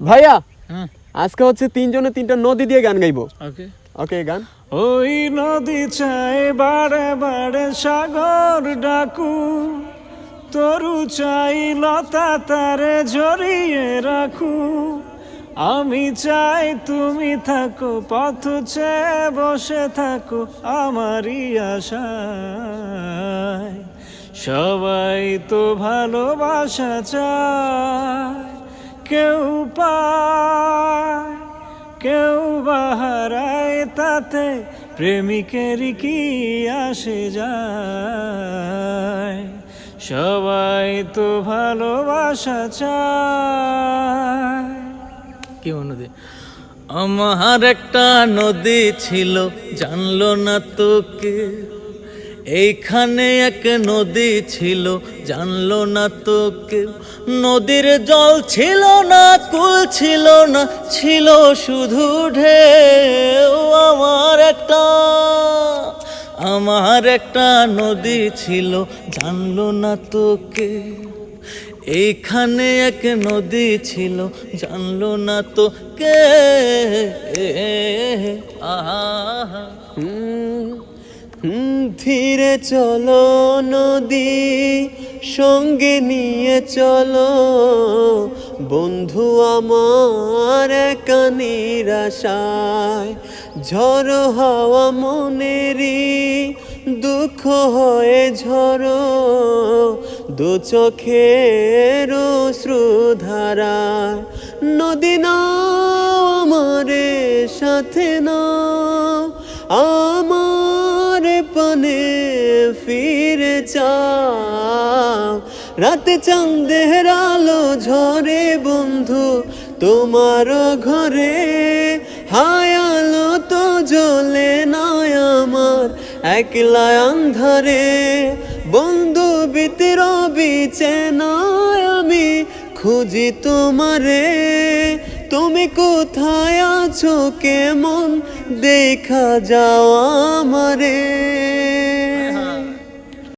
ভাইয়া আজকে হচ্ছে তিনজনে তিনটা নদী দিয়ে গান গাইবো। ওকে ওকে গান। ওই নদী চাই বারে বারে সাগর ডাকু, তরু চাই লতা তারে ঝরিয়ে রাখু। আমি চাই তুমি থাকো, পথ চেয়ে বসে থাকো আমারই আশায়। সবাই তো ভালোবাসা চায়, কেউ পায় কেউ বাহারায়, তাতে প্রেমিকের কি আসে যায়। সবাই তো ভালোবাসা চায়। কি নদী? আমার একটা নদী ছিল, জানলো না তো কে। এইখানে এক নদী ছিল, জানলো না তো কেউ। নদীর জল ছিল না, কুল ছিল না, ছিল শুধু ঢেউ। আমার একটা নদী ছিল, জানলো না তো কে। এইখানে এক নদী ছিল, জানলো না তো কে। আহা ধীরে চলো নদী, সঙ্গে নিয়ে চলো বন্ধু আমার একা নিরাশায়। ঝড়ো হাওয়া মনেরই দুঃখ হয়ে ঝরো, দু চোখের অশ্রুধারা। নদী নাও আমারে সাথে নাও, আমার পানে ফিরে চাও। রাতে চাঁদের আলো ঝরে বন্ধু তোমার ঘরে, হায় আলো তো জ্বলে না আমার একলা আন্ধারে। বন্ধু বিতির বিচে নয় আমি খুঁজি তোমারে, তুমি কোথায় আছো কেমন দেখা যাও আমারে।